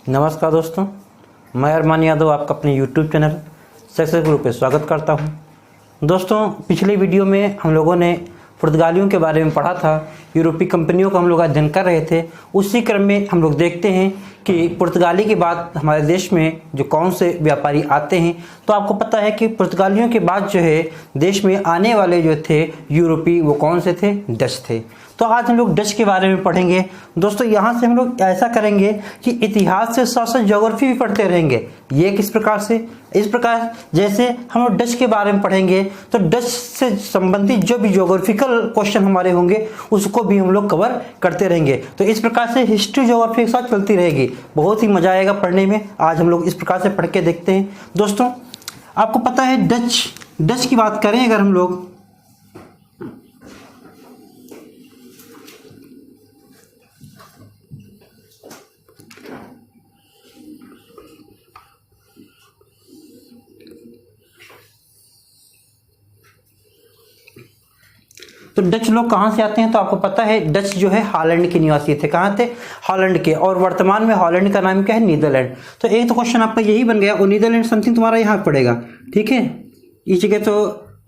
नमस्कार दोस्तों, मैं अरमान यादव आपका अपने YouTube चैनल सक्सेस ग्रुप पे स्वागत करता हूं। दोस्तों, पिछले वीडियो में हम लोगों ने पुर्तगालियों के बारे में पढ़ा था, यूरोपीय कंपनियों का हम लोग अध्ययन कर रहे थे। उसी क्रम में हम लोग देखते हैं कि पुर्तगाली के बाद हमारे देश में जो कौन से व्यापारी आते हैं। तो आपको पता है कि पुर्तगालियों के बाद जो है देश में आने वाले जो थे यूरोपीय, वो कौन से थे? डच थे। तो आज हम लोग डच के बारे में पढ़ेंगे। दोस्तों, यहाँ से हम लोग ऐसा करेंगे कि इतिहास से साथ साथ ज्योग्राफी भी पढ़ते रहेंगे। ये किस प्रकार से? इस प्रकार जैसे हम लोग डच के बारे में पढ़ेंगे तो डच से संबंधित जो भी ज्योग्राफिकल क्वेश्चन हमारे होंगे उसको भी हम लोग कवर करते रहेंगे। तो इस प्रकार से हिस्ट्री ज्योग्राफी के साथ चलती रहेगी। बहुत ही मजा आएगा पढ़ने में। आज हम लोग इस प्रकार से पढ़ के देखते हैं। दोस्तों, आपको पता है डच की बात करें अगर हम लोग, तो डच लोग कहाँ से आते हैं? तो आपको पता है डच जो है हॉलैंड के निवासी थे। कहाँ थे? हॉलैंड के। और वर्तमान में हॉलैंड का नाम क्या है? नीदरलैंड। तो एक तो क्वेश्चन आपका यही बन गया। और नीदरलैंड समथिंग तुम्हारा यहाँ पड़ेगा, ठीक है। इस जगह तो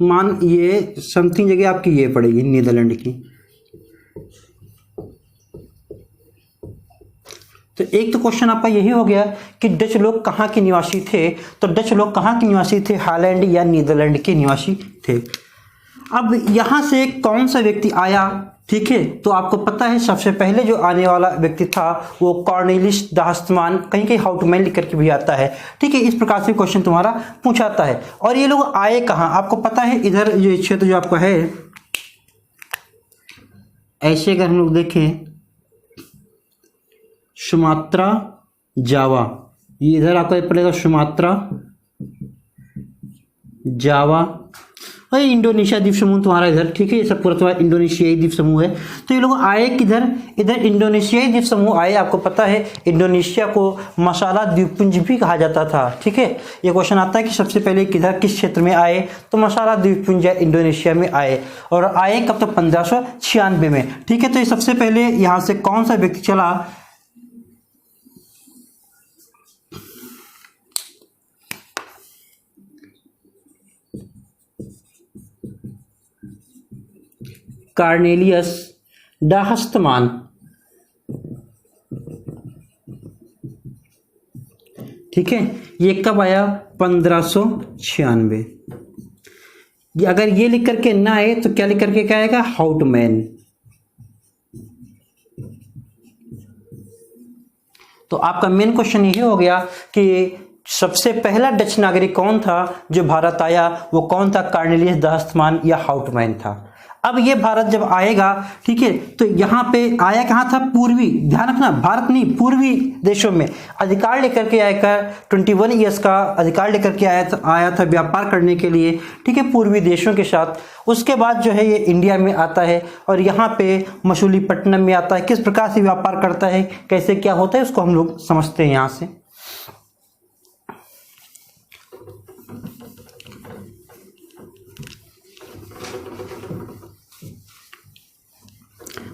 मान ये समथिंग जगह आपकी ये पड़ेगी नीदरलैंड की। तो एक तो क्वेश्चन आपका यही हो गया कि डच लोग कहाँ के निवासी थे। तो डच लोग कहाँ के निवासी थे? हॉलैंड या नीदरलैंड के निवासी थे। अब यहां से कौन सा व्यक्ति आया, ठीक है? तो आपको पता है सबसे पहले जो आने वाला व्यक्ति था वो कॉर्नेलियस द हस्तमान, कहीं कहीं हाउटमैन लिख करके भी आता है, ठीक है। इस प्रकार से क्वेश्चन तुम्हारा पूछाता है। और ये लोग आए कहाँ? आपको पता है इधर ये क्षेत्र जो आपका है, ऐसे अगर हम लोग देखें सुमात्रा, जावा, ये इधर आपका पड़ेगा सुमात्रा, जावा, और इंडोनेशिया द्वीप समूह तुम्हारा इधर, ठीक है। ये सब पूरा तुम्हारा इंडोनेशियाई द्वीप समूह है। तो ये लोग आए किधर? इधर इंडोनेशियाई द्वीप समूह आए। आपको पता है इंडोनेशिया को मसाला द्वीपपुंज भी कहा जाता था, ठीक है। ये क्वेश्चन आता है कि सबसे पहले किधर, किस क्षेत्र में आए? तो मसाला द्वीपपुंज या इंडोनेशिया में आए। और आए कब? तो 1596 में, ठीक है। तो ये सबसे पहले यहाँ से कौन सा व्यक्ति चला? कॉर्नेलियस द हस्तमान, ठीक है। ये कब आया? 1596। अगर ये लिख करके ना आए तो क्या लिख करके क्या आएगा? हाउटमैन। तो आपका मेन क्वेश्चन ये हो गया कि सबसे पहला डच नागरिक कौन था जो भारत आया? वो कौन था? कॉर्नेलियस द हस्तमान या हाउटमैन था। अब ये भारत जब आएगा, ठीक है, तो यहाँ पे आया कहाँ था? पूर्वी, ध्यान रखना, भारत नहीं, पूर्वी देशों में अधिकार लेकर के आएगा। 21 ईयर्स का अधिकार लेकर के आया था व्यापार करने के लिए, ठीक है, पूर्वी देशों के साथ। उसके बाद जो है ये इंडिया में आता है और यहाँ पे मछलीपट्टनम में आता है। किस प्रकार से व्यापार करता है, कैसे क्या होता है, उसको हम लोग समझते हैं यहाँ से।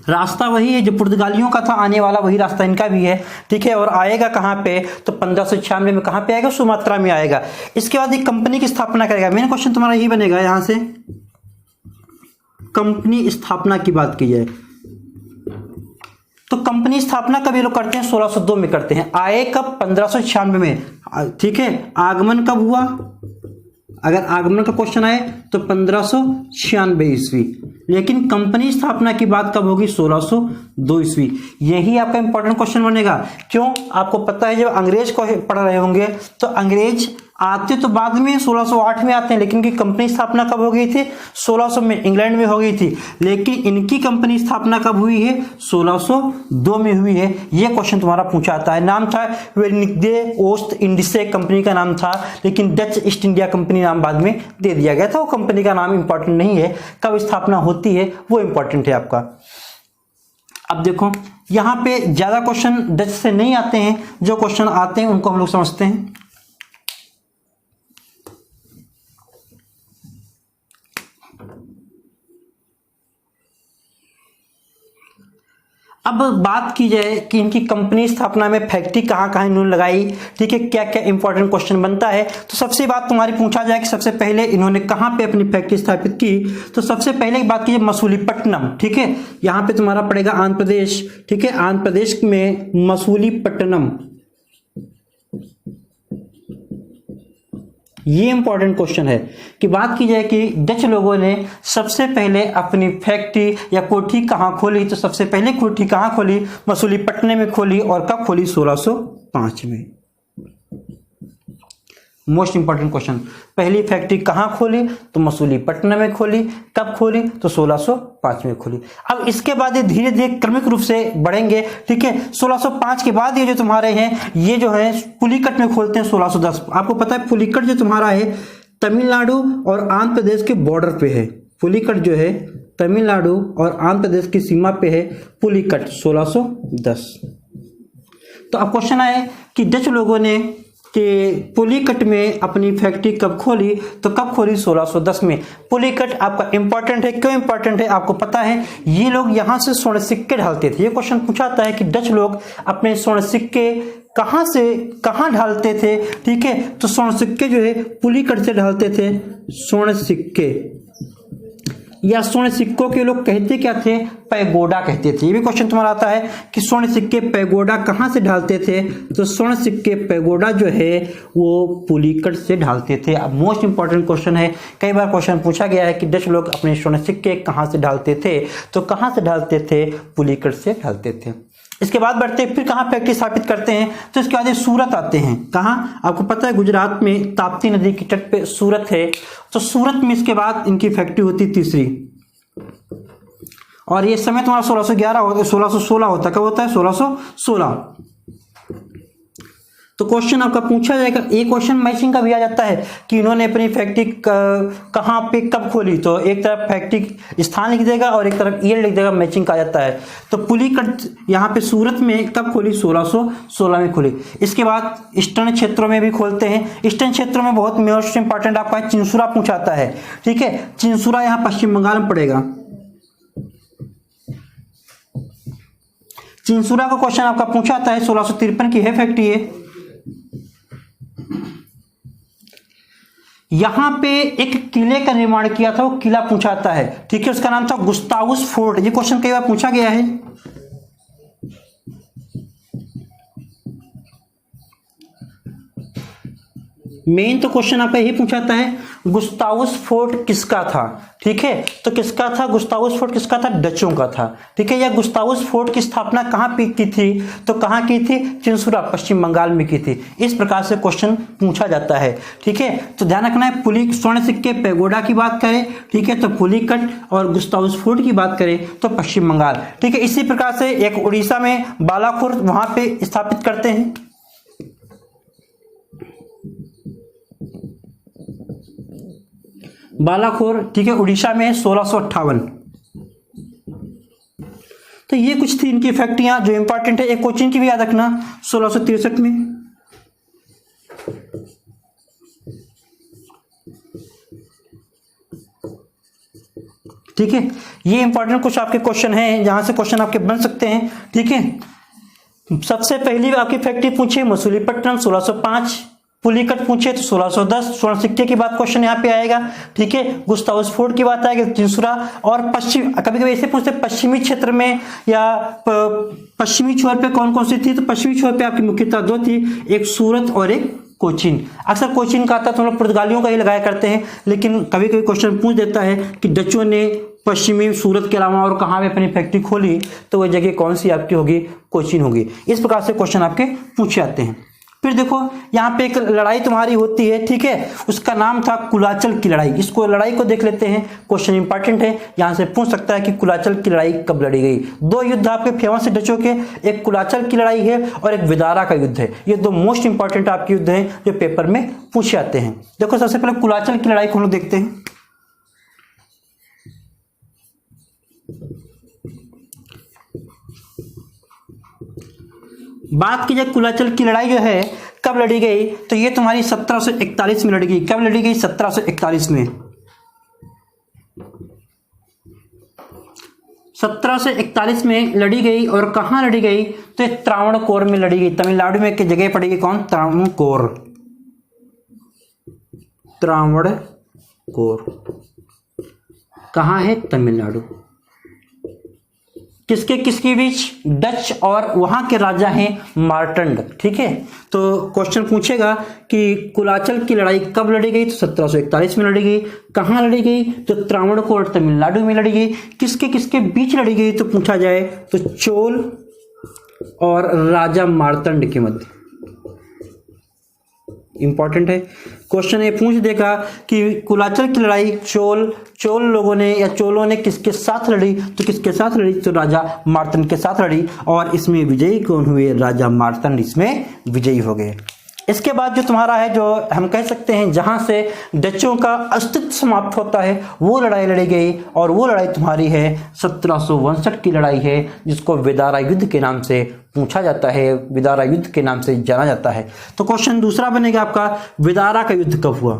रास्ता वही है जो पुर्तगालियों का था, आने वाला वही रास्ता इनका भी है, ठीक है। और आएगा कहाँ पे? तो 1596 में कहाँ पे आएगा? सुमात्रा में आएगा। इसके बाद एक कंपनी की स्थापना करेगा। मेन क्वेश्चन तुम्हारा यही बनेगा यहां से, कंपनी स्थापना की बात की जाए तो कंपनी स्थापना कब ये लोग करते हैं? 1602 में करते हैं। आए कब? 1596 में, ठीक है। आगमन कब हुआ? अगर आगमन का क्वेश्चन आए तो 1596 ईस्वी। लेकिन कंपनी स्थापना की बात कब होगी? 1602 ईस्वी। यही आपका इंपॉर्टेंट क्वेश्चन बनेगा। क्यों? आपको पता है जब अंग्रेज को पढ़ रहे होंगे तो अंग्रेज आते तो बाद में 1608 में आते हैं, लेकिन इनकी कंपनी स्थापना कब हो गई थी? 1600 में इंग्लैंड में हो गई थी। लेकिन इनकी कंपनी स्थापना कब हुई है? 1602 में हुई है। यह क्वेश्चन तुम्हारा पूछा आता है। नाम था वेरेनिकदे ओस्ट इंडिसे, कंपनी का नाम था, लेकिन डच ईस्ट इंडिया कंपनी नाम बाद में दे दिया गया था। वो कंपनी का नाम इंपॉर्टेंट नहीं है, कब स्थापना होती है वो इंपॉर्टेंट है आपका। अब देखो यहां पे ज्यादा क्वेश्चन डच से नहीं आते हैं, जो क्वेश्चन आते हैं उनको हम लोग समझते हैं। अब बात की जाए कि इनकी कंपनी स्थापना में फैक्ट्री कहाँ कहाँ इन्होंने लगाई, ठीक है, क्या क्या इंपॉर्टेंट क्वेश्चन बनता है। तो सबसे बात तुम्हारी पूछा जाए कि सबसे पहले इन्होंने कहाँ पे अपनी फैक्ट्री स्थापित की, तो सबसे पहले बात कीजिए मसूलीपट्टनम, ठीक है, यहाँ पे तुम्हारा पड़ेगा आंध्र प्रदेश, ठीक है, आंध्र प्रदेश में मसूलीपट्टनम, ये इंपॉर्टेंट क्वेश्चन है कि बात की जाए कि डच लोगों ने सबसे पहले अपनी फैक्ट्री या कोठी कहाँ खोली, तो सबसे पहले कोठी कहाँ खोली, मसूलीपट्टनम में खोली, और कब खोली, 1605 में। मोस्ट इंपॉर्टेंट क्वेश्चन, पहली फैक्ट्री कहाँ खोली, तो मसूलीपट्टनम में खोली, कब खोली, तो 1605 में खोली। अब इसके बाद ये धीरे धीरे क्रमिक रूप से बढ़ेंगे, ठीक है। 1605 के बाद ये जो तुम्हारे हैं, ये जो है पुलिकट में खोलते हैं 1610। आपको पता है पुलिकट जो तुम्हारा है तमिलनाडु और आंध्र प्रदेश के बॉर्डर पे है। पुलिकट जो है तमिलनाडु और आंध्र प्रदेश की सीमा पे है पुलिकट, 1610। तो अब क्वेश्चन आए कि डच लोगों ने कि पुलिकट में अपनी फैक्ट्री कब खोली, तो कब खोली, 1610 में। पुलिकट आपका इंपॉर्टेंट है, क्यों इंपॉर्टेंट है आपको पता है, ये लोग यहां से स्वर्ण सिक्के ढालते थे। ये क्वेश्चन पूछाता है कि डच लोग अपने स्वर्ण सिक्के कहां से कहां ढालते थे, ठीक है, तो स्वर्ण सिक्के जो है पुलिकट से ढालते थे। स्वर्ण सिक्के या स्वर्ण सिक्कों के लोग कहते क्या थे, पैगोडा कहते थे। ये भी क्वेश्चन तुम्हारा आता है कि स्वर्ण सिक्के पैगोडा कहां से ढालते थे, तो स्वर्ण सिक्के पैगोडा जो है वो पुलिकट से ढालते थे। अब मोस्ट इंपॉर्टेंट क्वेश्चन है, कई बार क्वेश्चन पूछा गया है कि डच लोग अपने स्वर्ण सिक्के कहां से ढालते थे, तो कहां से ढालते थे, पुलिकट से ढालते थे। इसके बाद बढ़ते फिर कहाँ फैक्ट्री स्थापित करते हैं, तो इसके बाद सूरत आते हैं। कहाँ, आपको पता है गुजरात में ताप्ती नदी के तट पे सूरत है, तो सूरत में इसके बाद इनकी फैक्ट्री होती तीसरी, और ये समय तुम्हारा 1611 होता है, 1616 होता है। कब होता है, 1616। तो क्वेश्चन आपका पूछा जाएगा, एक क्वेश्चन मैचिंग का भी आ जाता है कि इन्होंने अपनी फैक्ट्री कहाँ पे कब खोली, तो एक तरफ फैक्ट्री स्थान लिख देगा और एक तरफ ईयर लिख देगा, मैचिंग का आ जाता है। तो पुलिकट यहाँ पे सूरत में कब खोली, 1616 में खोली। इसके बाद ईस्टर्न क्षेत्रों में भी खोलते हैं। ईस्टर्न क्षेत्रों में बहुत मोस्ट इंपॉर्टेंट आपका चिंसुरा पूछाता है, ठीक है, चिंसुरा यहाँ पश्चिम बंगाल में पड़ेगा। चिंसुरा का क्वेश्चन आपका पूछाता है, 1653 की है फैक्ट्री है। यहां पे एक किले का निर्माण किया था, वो किला पूछाता है, ठीक है, उसका नाम था गुस्तावस फोर्ट। ये क्वेश्चन कई बार पूछा गया है। मेन तो क्वेश्चन आपका यही पूछाता है गुस्तावस फोर्ट किसका था, ठीक है, तो किसका था, गुस्तावस फोर्ट किसका था, डचों का था, ठीक है। या गुस्तावस फोर्ट की स्थापना कहां पे की थी, तो कहां की थी, चिंसुरा पश्चिम बंगाल में की थी। इस प्रकार से क्वेश्चन पूछा जाता है, ठीक है। तो ध्यान रखना है, पुलिक स्वर्ण सिक्के पैगोडा की बात करें, ठीक है, तो पुलिकट, और गुस्तावस फोर्ट की बात करें तो पश्चिम बंगाल, ठीक है। इसी प्रकार से एक उड़ीसा में बालाकोट, वहां पे स्थापित करते हैं। बालाकोट, ठीक है, उड़ीसा में 1658। तो ये कुछ थी इनकी फैक्ट्रियां जो इंपॉर्टेंट है। एक कोचिन की भी याद रखना, 1663 में। ठीक है, ये इंपॉर्टेंट कुछ आपके क्वेश्चन हैं जहां से क्वेश्चन आपके बन सकते हैं, ठीक है। सबसे पहली आपकी फैक्ट्री पूछे मसूलीपट्टनम 1605, पुलिकट पूछे तो 1610, स्वर्ण सिक्के की बात क्वेश्चन यहाँ पे आएगा, ठीक है। गुस्तावस फोर्ट की बात आएगी, चिंसुरा, और पश्चिम, कभी कभी ऐसे पूछते पश्चिमी क्षेत्र में या पश्चिमी छोर पे कौन कौन सी थी, तो पश्चिमी छोर पे आपकी मुख्यतः दो थी, एक सूरत और एक कोचीन। अक्सर कोचीन का आता है तो हम लोग पुर्तगालियों का ही लगाया करते हैं, लेकिन कभी कभी क्वेश्चन पूछ देता है कि डचों ने पश्चिमी सूरत के अलावा और कहाँ पे अपनी फैक्ट्री खोली, तो वह जगह कौन सी आपकी होगी, कोचीन होगी। इस प्रकार से क्वेश्चन आपके पूछे जाते हैं। फिर देखो यहाँ पे एक लड़ाई तुम्हारी होती है, ठीक है, उसका नाम था कुलाचल की लड़ाई। इसको लड़ाई को देख लेते हैं, क्वेश्चन इंपॉर्टेंट है, यहाँ से पूछ सकता है कि कुलाचल की लड़ाई कब लड़ी गई। दो युद्ध आपके फेमस है डचों के, एक कुलाचल की लड़ाई है और एक विदारा का युद्ध है। ये दो मोस्ट इंपॉर्टेंट आपके युद्ध हैं जो पेपर में पूछे जाते हैं। देखो सबसे पहले कुलाचल की लड़ाई को हम लोग देखते हैं। बात की जाए कुलाचल की लड़ाई जो है कब लड़ी गई, तो ये तुम्हारी 1741 में लड़ी गई। कब लड़ी गई, 1741 में। 1741 में लड़ी गई। और कहाँ लड़ी गई? तो ये त्रावणकोर में लड़ी गई। तमिलनाडु में एक जगह पड़ेगी, कौन? त्रावणकोर। त्रावणकोर कहाँ है? तमिलनाडु। किसके किसके बीच? डच और वहां के राजा हैं मार्टंड। ठीक है, तो क्वेश्चन पूछेगा कि कुलाचल की लड़ाई कब लड़ी गई? तो 1741 में लड़ी गई। कहाँ लड़ी गई? तो त्रावणकोर तमिलनाडु में लड़ी गई। किसके किसके बीच लड़ी गई? तो पूछा जाए तो चोल और राजा मार्तंड के मध्य। इंपॉर्टेंट है क्वेश्चन। ये पूछ देगा कि कुलाचल की लड़ाई चोल लोगों ने या चोलों ने किसके साथ लड़ी? तो किसके साथ लड़ी? तो राजा मार्तंड के साथ लड़ी। और इसमें विजयी कौन हुए? राजा मार्तंड इसमें विजयी हो गए। इसके बाद जो तुम्हारा है, जो हम कह सकते हैं जहां से डचों का अस्तित्व समाप्त होता है, वो लड़ाई लड़ी गई। और वो लड़ाई तुम्हारी है 1762 की लड़ाई है, जिसको विदारा युद्ध के नाम से पूछा जाता है, विदारा युद्ध के नाम से जाना जाता है। तो क्वेश्चन दूसरा बनेगा आपका, विदारा का युद्ध कब हुआ?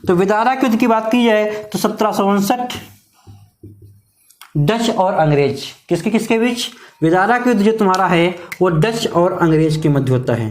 तो विदारा के युद्ध की बात की जाए तो 1762 डच और अंग्रेज किसके किसके बीच? विदारा का युद्ध जो तुम्हारा है वो डच और अंग्रेज के मध्य होता है।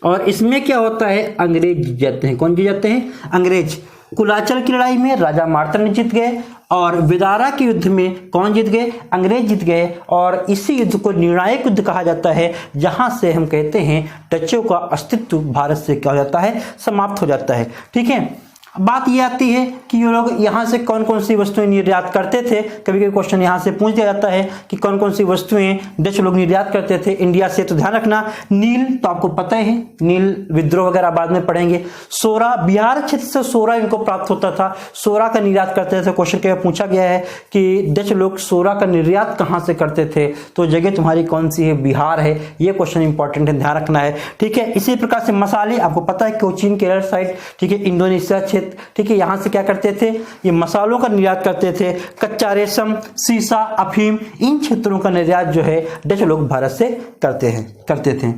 और इसमें क्या होता है? अंग्रेज जीत जाते हैं। कौन जीत जाते हैं? अंग्रेज। कुलाचल की लड़ाई में राजा मार्तंड जीत गए और विदारा के युद्ध में कौन जीत गए? अंग्रेज जीत गए। और इसी युद्ध को निर्णायक युद्ध कहा जाता है, जहां से हम कहते हैं डचों का अस्तित्व भारत से क्या हो जाता है? समाप्त हो जाता है। ठीक है, बात ये आती है कि ये लोग यहाँ से कौन कौन सी वस्तुएं निर्यात करते थे। कभी कभी क्वेश्चन यहाँ से पूछ दिया जाता है कि कौन कौन सी वस्तुएं डच लोग निर्यात करते थे इंडिया से। तो ध्यान रखना, नील तो आपको पता ही है, नील विद्रोह वगैरह बाद में पढ़ेंगे। सोरा, बिहार क्षेत्र से सोरा इनको प्राप्त होता था, सोरा का निर्यात करते थे। क्वेश्चन के पूछा गया है कि डच लोग सोरा का निर्यात कहाँ से करते थे? तो जगह तुम्हारी कौन सी है? बिहार है। ये क्वेश्चन इंपॉर्टेंट है, ध्यान रखना है। ठीक है, इसी प्रकार से मसाले आपको पता है, कोचीन केरल साइड, ठीक है, इंडोनेशिया क्षेत्र, ठीक है, यहां से क्या करते थे? ये मसालों का निर्यात करते थे। कच्चा रेशम, सीसा, अफीम, इन क्षेत्रों का निर्यात जो है डच लोग भारत से करते थे।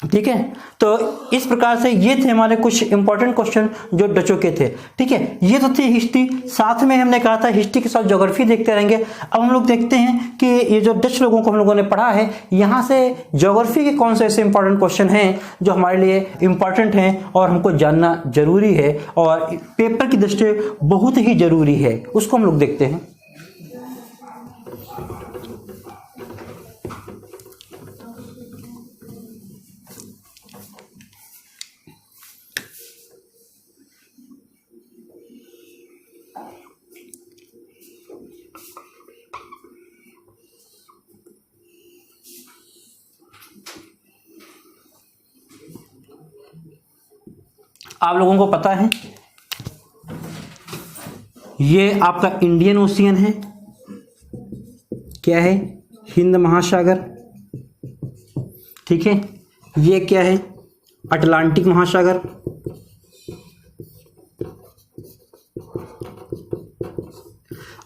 ठीक है, तो इस प्रकार से ये थे हमारे कुछ इंपॉर्टेंट क्वेश्चन जो डचों के थे। ठीक है, ये तो थी हिस्ट्री। साथ में हमने कहा था हिस्ट्री के साथ ज्योग्राफी देखते रहेंगे। अब हम लोग देखते हैं कि ये जो डच लोगों को हम लोगों ने पढ़ा है, यहाँ से ज्योग्राफी के कौन से ऐसे इंपॉर्टेंट क्वेश्चन हैं जो हमारे लिए इंपॉर्टेंट हैं और हमको जानना जरूरी है और पेपर की दृष्टि बहुत ही जरूरी है, उसको हम लोग देखते हैं। आप लोगों को पता है ये आपका इंडियन ओशियन है, क्या है? हिंद महासागर। ठीक है, ये क्या है? अटलांटिक महासागर।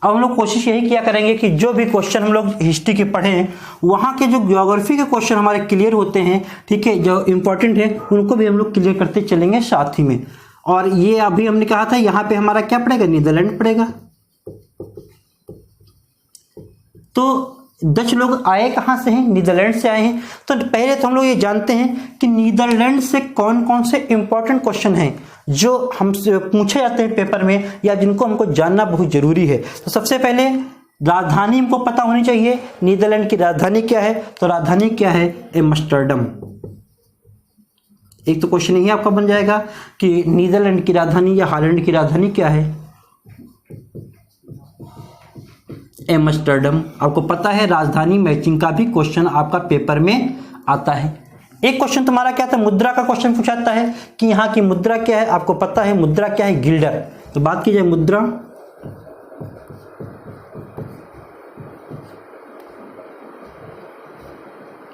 अब हम लोग कोशिश यही किया करेंगे कि जो भी क्वेश्चन हम लोग हिस्ट्री के पढ़ें, वहाँ के जो ज्योग्राफी के क्वेश्चन हमारे क्लियर होते हैं, ठीक है, जो इंपॉर्टेंट है उनको भी हम लोग क्लियर करते चलेंगे साथ ही में। और ये अभी हमने कहा था यहाँ पे हमारा क्या पड़ेगा? नीदरलैंड पड़ेगा। तो डच लोग आए कहाँ से हैं? नीदरलैंड से आए हैं। तो पहले तो हम लोग ये जानते हैं कि नीदरलैंड से कौन कौन से इंपॉर्टेंट क्वेश्चन हैं जो हमसे पूछे जाते हैं पेपर में या जिनको हमको जानना बहुत जरूरी है। तो सबसे पहले राजधानी हमको पता होनी चाहिए। नीदरलैंड की राजधानी क्या है? तो राजधानी क्या है? एम्स्टर्डम। एक तो क्वेश्चन यही आपका बन जाएगा कि नीदरलैंड की राजधानी या हॉलैंड की राजधानी क्या है? एम्स्टर्डम। आपको पता है राजधानी मैचिंग का भी क्वेश्चन आपका पेपर में आता है। एक क्वेश्चन तुम्हारा क्या था? मुद्रा का क्वेश्चन पूछाता है कि यहाँ की मुद्रा क्या है? आपको पता है मुद्रा क्या है? गिल्डर। तो बात की जाए मुद्रा,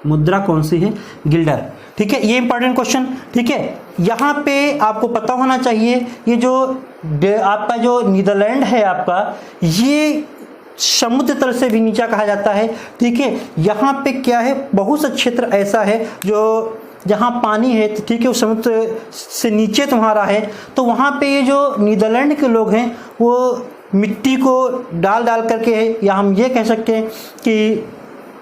मुद्रा कौन सी है? गिल्डर। ठीक है, ये इंपॉर्टेंट क्वेश्चन। ठीक है, यहां पे आपको पता होना चाहिए ये जो आपका जो नीदरलैंड है आपका, ये समुद्र तल से भी नीचा कहा जाता है। ठीक है, यहाँ पे क्या है? बहुत सा क्षेत्र ऐसा है जो जहाँ पानी है, ठीक है, उस समुद्र से नीचे तुम्हारा है, तो वहाँ पे ये जो नीदरलैंड के लोग हैं वो मिट्टी को डाल करके है, या हम ये कह सकते हैं कि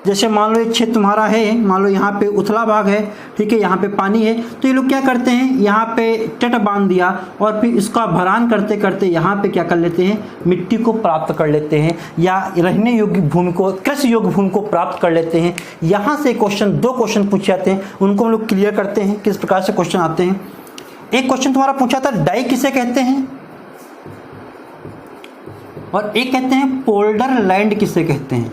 जैसे मान लो एक क्षेत्र तुम्हारा है, मान लो यहाँ पे उथला भाग है, ठीक है, यहाँ पे पानी है, तो ये लोग क्या करते हैं, यहाँ पे तट बांध दिया और फिर इसका भरान करते करते यहाँ पे क्या कर लेते हैं, मिट्टी को प्राप्त कर लेते हैं, या रहने योग्य भूमि को, कृषि योग्य भूमि को प्राप्त कर लेते हैं। यहाँ से क्वेश्चन, 2 क्वेश्चन पूछे जाते हैं, उनको हम लोग क्लियर करते हैं किस प्रकार से क्वेश्चन आते हैं। एक क्वेश्चन तुम्हारा पूछा था डाइक किसे कहते हैं, और एक कहते हैं पोल्डर लैंड किसे कहते हैं।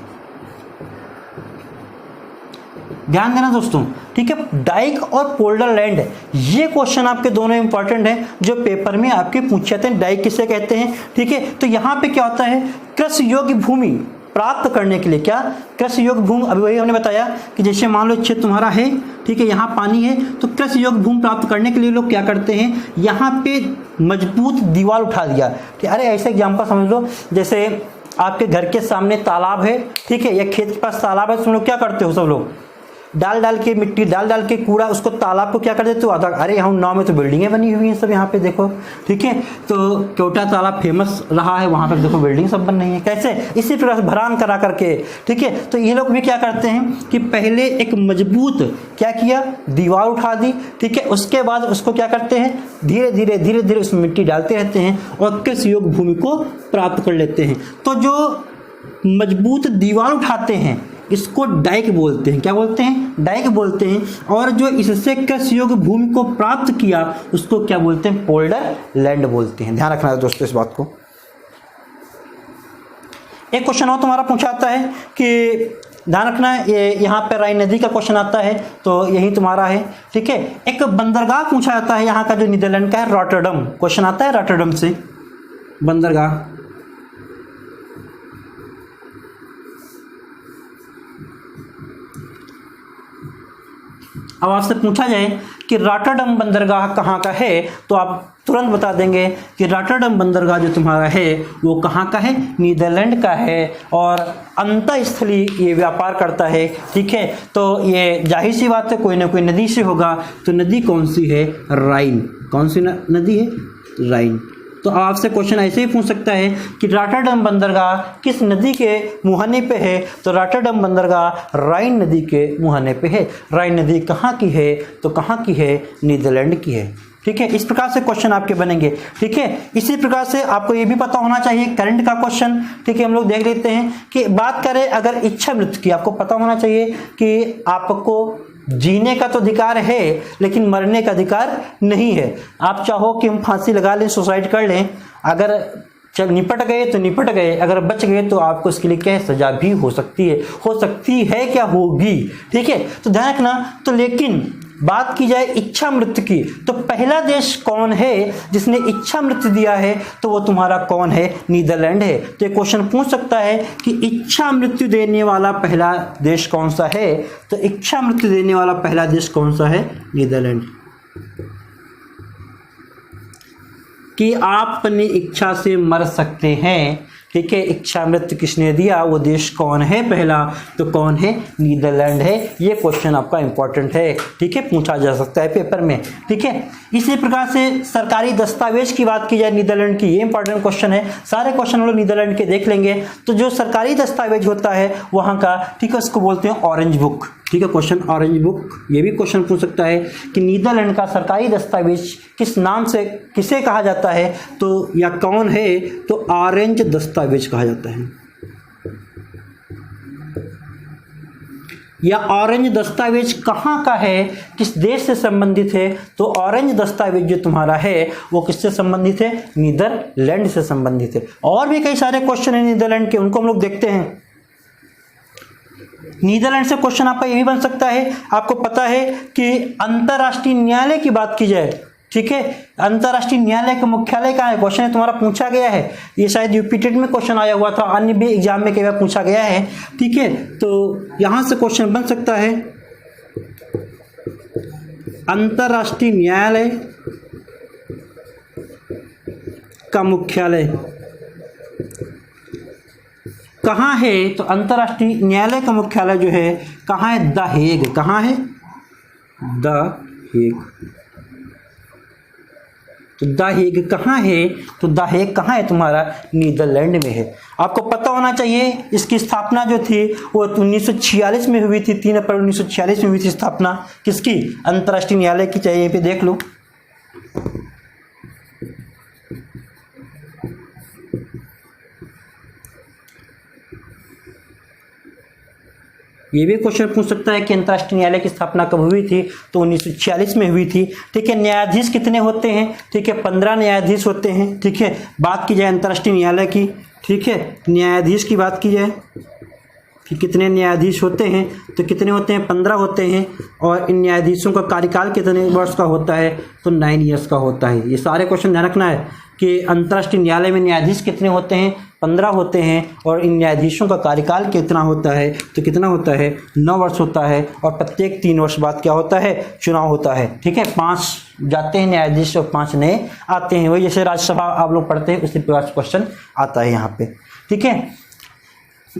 ध्यान देना दोस्तों, ठीक है, डाइक और पोल्डर लैंड, ये क्वेश्चन आपके दोनों इंपॉर्टेंट हैं जो पेपर में आपके पूछे जाते हैं। डाइक किसे कहते हैं, ठीक है, तो यहाँ पे क्या होता है, कृषि योग्य भूमि प्राप्त करने के लिए, क्या कृषि योग्य भूमि, अभी वही हमने बताया कि जैसे मान लो क्षेत्र तुम्हारा है, ठीक है, यहाँ पानी है, तो कृषि योग्य भूमि प्राप्त करने के लिए लोग क्या करते हैं, यहाँ पे मजबूत दीवार उठा दिया कि अरे ऐसे एग्जाम्पल समझ लो, जैसे आपके घर के सामने तालाब है, ठीक है, या खेत के पास तालाब है, तो तुम लोग क्या करते हो, सब लोग डाल के मिट्टी डाल के कूड़ा उसको तालाब को क्या कर देते हो, आधा, अरे यहाँ नाव में तो बिल्डिंगें बनी हुई हैं सब, यहाँ पे देखो, ठीक है, तो क्योटा तालाब फेमस रहा है, वहाँ पर देखो बिल्डिंग सब बन रही है, कैसे, इसी प्रकार से भरान करा करके, ठीक है। तो ये लोग भी क्या करते हैं कि पहले एक मजबूत क्या किया, दीवार उठा दी, ठीक है, उसके बाद उसको क्या करते हैं, धीरे धीरे उसमें मिट्टी डालते रहते हैं और कृषि योग्य भूमि को प्राप्त कर लेते हैं। तो जो मजबूत दीवार उठाते हैं इसको डाइक बोलते हैं, क्या बोलते हैं, डाइक बोलते हैं, और जो इससे कृषि योग्य भूमि को प्राप्त किया उसको क्या बोलते हैं, पोल्डर लैंड बोलते हैं। ध्यान रखना है दोस्तों इस बात को। एक क्वेश्चन और तुम्हारा पूछा आता है कि ध्यान रखना है, ये यहाँ पे राइन नदी का क्वेश्चन आता है, तो यही तुम्हारा है, ठीक है। एक बंदरगाह पूछा जाता है यहाँ का जो नीदरलैंड का है, रॉटरडम, क्वेश्चन आता है रॉटरडम से, बंदरगाह। अब आपसे पूछा जाए कि रॉटरडम बंदरगाह कहाँ का है, तो आप तुरंत बता देंगे कि रॉटरडम बंदरगाह जो तुम्हारा है वो कहाँ का है, नीदरलैंड का है, और अंतःस्थलीय ये व्यापार करता है, ठीक है। तो ये जाहिर सी बात है कोई ना कोई नदी से होगा, तो नदी कौन सी है, राइन, कौन सी नदी है, राइन। तो आपसे क्वेश्चन ऐसे ही पूछ सकता है कि रॉटरडम बंदरगाह किस नदी के मुहाने पे है, तो रॉटरडम बंदरगाह राइन नदी के मुहाने पे है। राइन नदी कहाँ की है, तो कहाँ की है, नीदरलैंड की है, ठीक है। इस प्रकार से क्वेश्चन आपके बनेंगे, ठीक है। इसी प्रकार से आपको ये भी पता होना चाहिए करंट का क्वेश्चन, ठीक है। हम लोग देख लेते हैं कि बात करें अगर इच्छा मृत्यु की, आपको पता होना चाहिए कि आपको जीने का तो अधिकार है लेकिन मरने का अधिकार नहीं है। आप चाहो कि हम फांसी लगा लें, सुसाइड कर लें, अगर चल निपट गए तो निपट गए, अगर बच गए तो आपको इसके लिए क्या सजा भी हो सकती है क्या होगी, ठीक है। तो ध्यान रखना। तो लेकिन बात की जाए इच्छा मृत्यु की, तो पहला देश कौन है जिसने इच्छा मृत्यु दिया है, तो वो तुम्हारा कौन है, नीदरलैंड है। तो ये क्वेश्चन पूछ सकता है कि इच्छा मृत्यु देने वाला पहला देश कौन सा है, तो इच्छा मृत्यु देने वाला पहला देश कौन सा है, नीदरलैंड। कि आप अपनी इच्छा से मर सकते हैं, ठीक है। इच्छा मृत्यु किसने दिया, वो देश कौन है पहला, तो कौन है, नीदरलैंड है। ये क्वेश्चन आपका इंपॉर्टेंट है, ठीक है, पूछा जा सकता है पेपर में, ठीक है। इसी प्रकार से सरकारी दस्तावेज की बात की जाए नीदरलैंड की, ये इंपॉर्टेंट क्वेश्चन है। सारे क्वेश्चन हम लोग नीदरलैंड के देख लेंगे। तो जो सरकारी दस्तावेज होता है वहाँ का, ठीक है, उसको बोलते हैं ऑरेंज बुक, ठीक है। क्वेश्चन ऑरेंज बुक, ये भी क्वेश्चन पूछ सकता है कि नीदरलैंड का सरकारी दस्तावेज किस नाम से, किसे कहा जाता है, तो या कौन है, तो ऑरेंज दस्तावेज कहा जाता है। या ऑरेंज दस्तावेज कहाँ का है, किस देश से संबंधित है, तो ऑरेंज दस्तावेज जो तुम्हारा है वो किससे संबंधित है, नीदरलैंड से संबंधित है। और भी कई सारे क्वेश्चन है नीदरलैंड के, उनको हम लोग देखते हैं। नीदरलैंड से क्वेश्चन आपका ये भी बन सकता है, आपको पता है कि अंतर्राष्ट्रीय न्यायालय की बात की जाए, ठीक है, अंतर्राष्ट्रीय न्यायालय का मुख्यालय कहाँ है, क्वेश्चन है तुम्हारा पूछा गया है। ये शायद यूपीटेट में क्वेश्चन आया हुआ था, अन्य भी एग्जाम में कई बार पूछा गया है, ठीक है। तो यहाँ से क्वेश्चन बन सकता है अंतर्राष्ट्रीय न्यायालय का मुख्यालय कहाँ है, तो अंतर्राष्ट्रीय न्यायालय का मुख्यालय जो है कहाँ है, द हेग, कहाँ है, द हेग। तो द हेग कहाँ है? तो द हेग कहाँ है? तुम्हारा नीदरलैंड में है। आपको पता होना चाहिए इसकी स्थापना जो थी वो 1946 में हुई थी। 3 अप्रैल 1946 में हुई थी स्थापना किसकी? अंतर्राष्ट्रीय न्यायालय की। चाहिए पे देख लो। ये भी क्वेश्चन पूछ सकता है कि अंतर्राष्ट्रीय न्यायालय की स्थापना कब हुई थी? तो 1946 में हुई थी। ठीक है। न्यायाधीश कितने होते हैं? ठीक है, 15 न्यायाधीश होते हैं। ठीक है, बात की जाए अंतर्राष्ट्रीय न्यायालय की। ठीक है, न्यायाधीश की बात की जाए कि कितने न्यायाधीश होते हैं, तो कितने होते हैं? 15 होते हैं। और इन न्यायाधीशों का कार्यकाल कितने वर्ष का होता है? तो 9 ईयर्स का होता है। ये सारे क्वेश्चन ध्यान रखना है कि अंतर्राष्ट्रीय न्यायालय में न्यायाधीश कितने होते हैं? 15 होते हैं। और इन न्यायाधीशों का कार्यकाल कितना होता है? तो कितना होता है? 9 वर्ष होता है। और प्रत्येक 3 वर्ष बाद क्या होता है? चुनाव होता है। ठीक है, 5 जाते हैं न्यायाधीश और 5 नए आते हैं। वही जैसे राज्यसभा आप लोग पढ़ते हैं उसी प्रकार क्वेश्चन आता है यहाँ पे। ठीक है,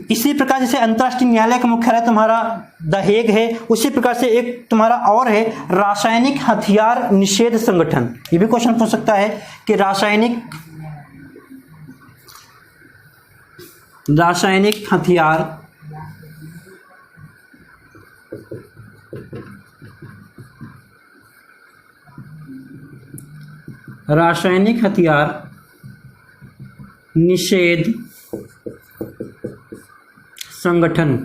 इसी प्रकार जैसे अंतर्राष्ट्रीय न्यायालय का मुख्यालय तुम्हारा द हेग है, उसी प्रकार से एक तुम्हारा और है रासायनिक हथियार निषेध संगठन। ये भी क्वेश्चन पूछ सकता है कि रासायनिक हथियार निषेध संगठन।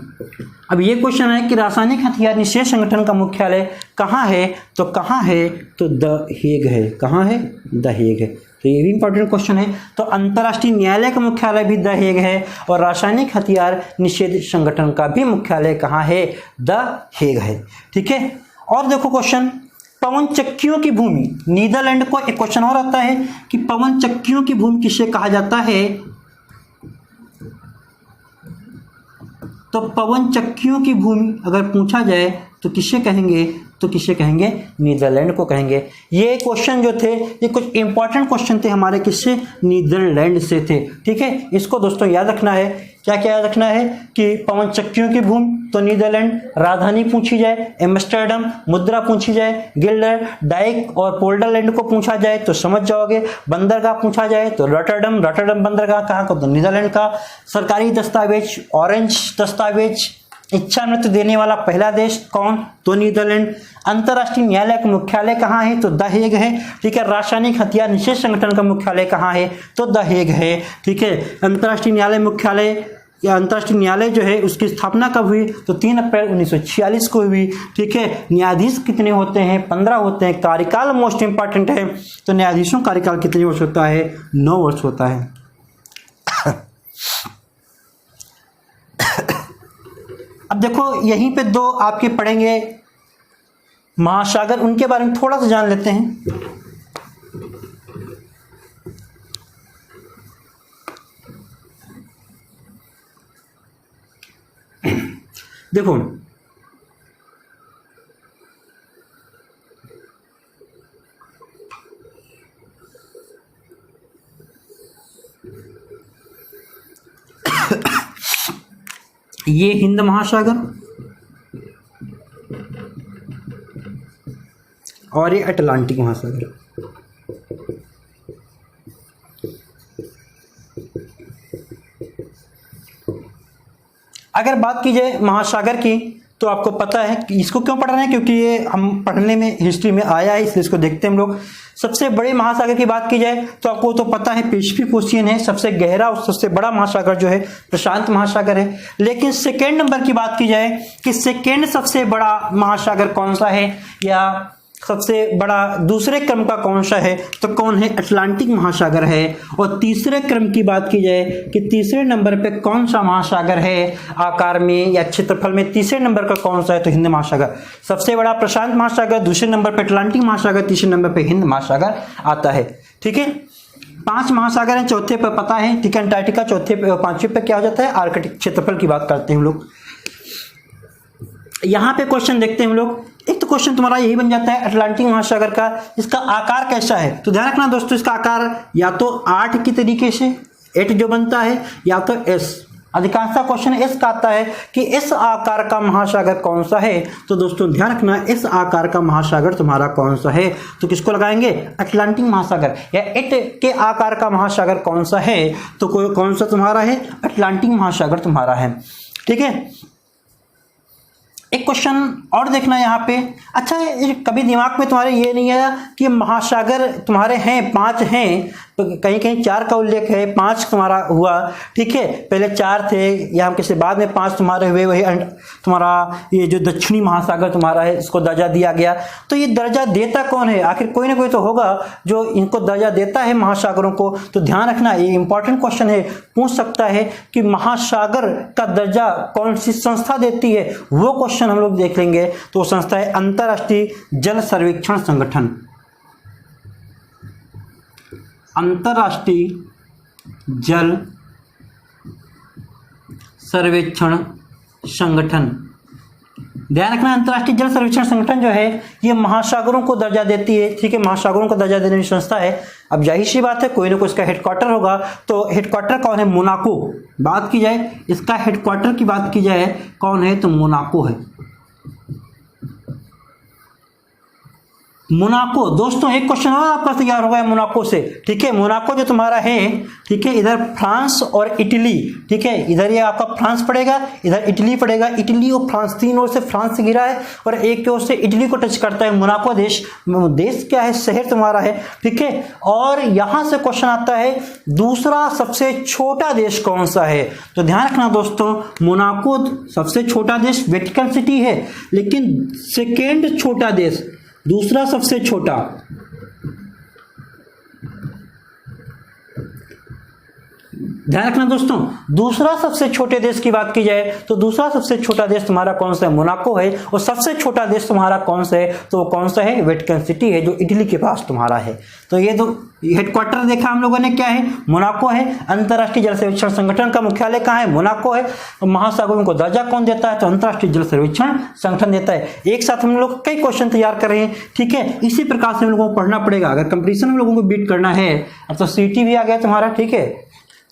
अब ये क्वेश्चन है कि रासायनिक हथियार निषेध संगठन का मुख्यालय कहाँ है? तो कहाँ है? तो द हेग है। कहाँ है? द हेग है। तो ये भी इंपॉर्टेंट क्वेश्चन है। तो अंतर्राष्ट्रीय न्यायालय का मुख्यालय भी द हेग है और रासायनिक हथियार निषेध संगठन का भी मुख्यालय कहाँ है? द हेग है। ठीक है, और देखो क्वेश्चन, पवन चक्कियों की भूमि। नीदरलैंड को एक क्वेश्चन और आता है कि पवन चक्कियों की भूमि किसे कहा जाता है? तो पवन चक्कियों की भूमि अगर पूछा जाए तो किसे कहेंगे? तो किसे कहेंगे? नीदरलैंड को कहेंगे। ये क्वेश्चन जो थे ये कुछ इंपॉर्टेंट क्वेश्चन थे हमारे, किससे? नीदरलैंड से थे। ठीक है, इसको दोस्तों याद रखना है। क्या क्या याद रखना है कि पवन चक्कियों की भूमि तो नीदरलैंड, राजधानी पूछी जाए एम्स्टर्डम, मुद्रा पूछी जाए गिल्डर, डाइक और पोल्डरलैंड को पूछा जाए तो समझ जाओगे, बंदरगाह पूछा जाए तो रॉटरडम बंदरगाह कहाँ का? तो नीदरलैंड का। सरकारी दस्तावेज ऑरेंज दस्तावेज, इच्छा मृत्यु देने वाला पहला देश कौन? तो नीदरलैंड। अंतर्राष्ट्रीय न्यायालय का मुख्यालय कहाँ है? तो द हेग है। ठीक है, रासायनिक हथियार निषेध संगठन का मुख्यालय कहाँ है? तो द हेग है। ठीक है, अंतर्राष्ट्रीय न्यायालय मुख्यालय या अंतर्राष्ट्रीय न्यायालय जो है उसकी स्थापना कब हुई? तो 3 अप्रैल 1946 को हुई। ठीक है, न्यायाधीश कितने होते हैं? 15 होते हैं। कार्यकाल मोस्ट इंपॉर्टेंट है, तो न्यायाधीशों का कार्यकाल कितने वर्ष होता है? 9 वर्ष होता है। अब देखो यहीं पे 2 आपके पढ़ेंगे महासागर, उनके बारे में थोड़ा सा जान लेते हैं। देखो ये हिंद महासागर और ये अटलांटिक महासागर। अगर बात की जाए महासागर की तो आपको पता है कि इसको क्यों पढ़ रहे हैं, क्योंकि ये हम पढ़ने में हिस्ट्री में आया है, इसलिए इसको देखते हैं हम लोग। सबसे बड़े महासागर की बात की जाए तो आपको तो पता है पैसिफिक ओशियन है। सबसे गहरा और सबसे बड़ा महासागर जो है प्रशांत महासागर है। लेकिन सेकेंड नंबर की बात की जाए कि सेकेंड सबसे बड़ा महासागर कौन सा है या सबसे बड़ा दूसरे क्रम का कौन सा है, तो कौन है? अटलांटिक महासागर है। और तीसरे क्रम की बात की जाए कि तीसरे नंबर पे कौन सा महासागर है आकार में या क्षेत्रफल में, तीसरे नंबर का कौन सा है? तो हिंद महासागर। सबसे बड़ा प्रशांत महासागर, दूसरे नंबर पे अटलांटिक महासागर, तीसरे नंबर पे हिंद महासागर आता है। ठीक है, 5 महासागर हैं, चौथे पे पता है ठीक है अंटार्कटिका, चौथे पे 5वें पे क्या हो जाता है? आर्कटिक। क्षेत्रफल की बात करते हैं हम लोग। यहाँ पे क्वेश्चन देखते हैं हम लोग। एक तो क्वेश्चन तुम्हारा यही बन जाता है अटलांटिक महासागर का, इसका आकार कैसा है? तो ध्यान रखना दोस्तों, इसका आकार या तो 8 की तरीके से 8 जो बनता है, या तो एस अधिकांशतः क्वेश्चन इसका आता है कि इस आकार का महासागर कौन सा है। तो दोस्तों ध्यान रखना, इस आकार का महासागर तुम्हारा कौन सा है, तो किसको लगाएंगे, अटलांटिक महासागर। या इट के आकार का महासागर कौन सा है, तो कौन सा तुम्हारा है, अटलांटिक महासागर तुम्हारा है। ठीक है, एक क्वेश्चन और देखना यहाँ पे। अच्छा, कभी दिमाग में तुम्हारे ये नहीं आया कि महासागर तुम्हारे हैं 5 हैं, तो कहीं कहीं 4 का उल्लेख है, 5 तुम्हारा हुआ। ठीक है, पहले 4 थे या हम किसी बाद में 5 तुम्हारे हुए, वही तुम्हारा ये जो दक्षिणी महासागर तुम्हारा है इसको दर्जा दिया गया। तो ये दर्जा देता कौन है, आखिर कोई ना कोई तो होगा जो इनको दर्जा देता है महासागरों को। तो ध्यान रखना, ये इंपॉर्टेंट क्वेश्चन है, पूछ सकता है कि महासागर का दर्जा कौन सी संस्था देती है, वो क्वेश्चन हम लोग देख लेंगे। तो संस्था है अंतर्राष्ट्रीय जल सर्वेक्षण संगठन। अंतर्राष्ट्रीय जल सर्वेक्षण संगठन। ध्यान रखना, अंतर्राष्ट्रीय जल सर्वेक्षण संगठन जो है ये महासागरों को दर्जा देती है। ठीक है, महासागरों को दर्जा देने की संस्था है। अब जाहिर सी बात है, कोई ना कोई इसका हेडक्वार्टर होगा। तो हेडक्वार्टर कौन है, मोनाको। बात की जाए इसका हेडक्वार्टर की बात की जाए कौन है, तो मोनाको है। मोनाको। दोस्तों एक क्वेश्चन और आपका तैयार हो गया मोनाको से। ठीक है, मोनाको जो तुम्हारा है, ठीक है, इधर फ्रांस और इटली, ठीक है, इधर ये आपका फ्रांस पड़ेगा, इधर इटली पड़ेगा। इटली और फ्रांस, तीन ओर से फ्रांस से घिरा है और एक ओर से इटली को टच करता है मोनाको देश। देश क्या है, शहर तुम्हारा है। ठीक है, और यहां से क्वेश्चन आता है दूसरा सबसे छोटा देश कौन सा है। तो ध्यान रखना दोस्तों, मोनाको सबसे छोटा देश वेटिकन सिटी है, लेकिन सेकेंड छोटा देश, दूसरा सबसे छोटा, ध्यान रखना दोस्तों, दूसरा सबसे छोटे देश की बात की जाए तो दूसरा सबसे छोटा देश तुम्हारा कौन सा है, मोनाको है। और सबसे छोटा देश तुम्हारा कौन सा है, तो कौन सा है, वेटिकन सिटी है, जो इटली के पास तुम्हारा है। तो ये तो हेडक्वार्टर देखा हम लोगों ने, क्या है, मोनाको है। अंतर्राष्ट्रीय जल सर्वेक्षण संगठन का मुख्यालय कहाँ है, मोनाको है। महासागरों को दर्जा कौन देता है, तो अंतर्राष्ट्रीय जल सर्वेक्षण संगठन देता है। एक साथ हम लोग कई क्वेश्चन तैयार कर रहे हैं। ठीक है, इसी प्रकार से हम लोगों को पढ़ना पड़ेगा अगर कंपटीशन हम लोगों को बीट करना है। अब तो सीटी भी आ गया तुम्हारा। ठीक है,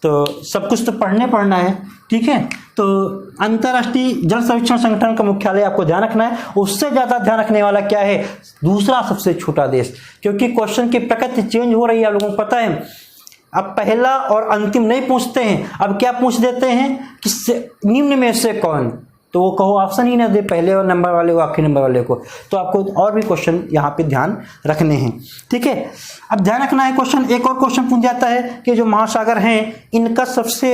तो सब कुछ तो पढ़ना है। ठीक है, तो अंतर्राष्ट्रीय जल सर्वेक्षण संगठन का मुख्यालय आपको ध्यान रखना है। उससे ज्यादा ध्यान रखने वाला क्या है, दूसरा सबसे छोटा देश, क्योंकि क्वेश्चन की प्रकृति चेंज हो रही है, आप लोगों को पता है। अब पहला और अंतिम नहीं पूछते हैं, अब क्या पूछ देते हैं कि निम्न में से कौन, तो वो कहो ऑप्शन ही ना दे, पहले और नंबर वाले को, आखिरी नंबर वाले को। तो आपको और भी क्वेश्चन यहाँ पे ध्यान रखने हैं। ठीक है, अब ध्यान रखना है क्वेश्चन, एक और क्वेश्चन पूछ जाता है कि जो महासागर हैं इनका सबसे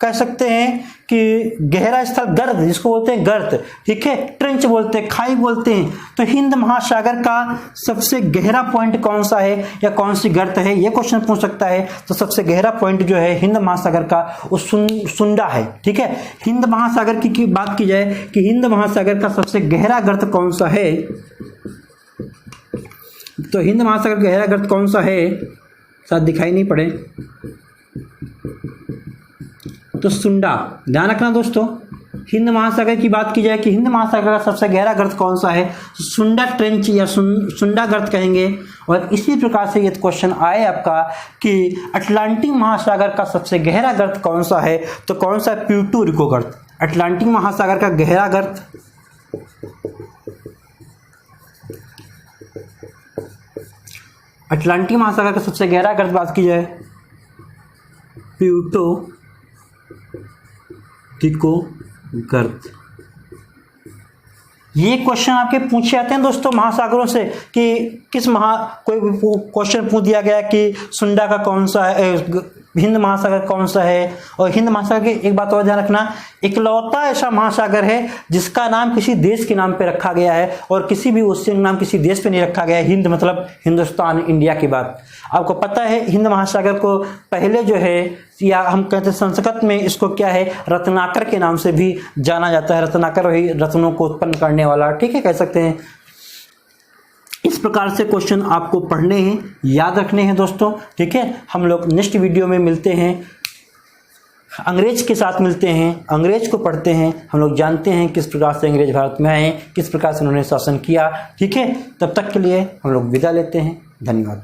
कह सकते हैं कि गहरा स्थल, गर्त जिसको बोलते हैं गर्त, ठीक है, ट्रेंच बोलते हैं, खाई बोलते हैं। तो हिंद महासागर का सबसे गहरा पॉइंट कौन सा है या कौन सी गर्त है, ये क्वेश्चन पूछ सकता है। तो सबसे गहरा पॉइंट जो है हिंद महासागर का वो सुंडा है। ठीक है, हिंद महासागर की बात की जाए कि हिंद महासागर का सबसे गहरा गर्त कौन सा है, तो हिंद महासागर का गहरा गर्त कौन सा है, शायद दिखाई नहीं पड़े, तो सुंडा। ध्यान रखना दोस्तों, हिंद महासागर की बात की जाए कि हिंद महासागर का सबसे गहरा गर्त कौन सा है, सुंडा ट्रेंच या सुंडा गर्त कहेंगे। और इसी प्रकार से ये क्वेश्चन आए आपका कि अटलांटिक महासागर का सबसे गहरा गर्त कौन सा है, तो कौन सा, प्यूर्टो रिको गर्त। अटलांटिक महासागर का गहरा गर्त, अटलांटिक महासागर का सबसे गहरा गर्त बात की जाए, प्यूर्टो रिको गर्त। ये क्वेश्चन आपके पूछे जाते हैं दोस्तों महासागरों से कि किस कोई क्वेश्चन पूछ दिया गया कि सुंडा का कौन सा है, हिंद महासागर कौन सा है। और हिंद महासागर की एक बात और ध्यान रखना, इकलौता ऐसा महासागर है जिसका नाम किसी देश के नाम पे रखा गया है और किसी भी ओशियन नाम किसी देश पे नहीं रखा गया है। हिंद मतलब हिंदुस्तान, इंडिया की बात। आपको पता है हिंद महासागर को पहले जो है, या हम कहते हैं संस्कृत में इसको क्या है, रत्नाकर के नाम से भी जाना जाता है। रत्नाकर वही रत्नों को उत्पन्न करने वाला, ठीक है, कह सकते हैं। इस प्रकार से क्वेश्चन आपको पढ़ने हैं, याद रखने हैं दोस्तों। ठीक है, हम लोग नेक्स्ट वीडियो में मिलते हैं, अंग्रेज के साथ मिलते हैं, अंग्रेज को पढ़ते हैं। हम लोग जानते हैं किस प्रकार से अंग्रेज भारत में आए, किस प्रकार से उन्होंने शासन किया। ठीक है, तब तक के लिए हम लोग विदा लेते हैं। धन्यवाद।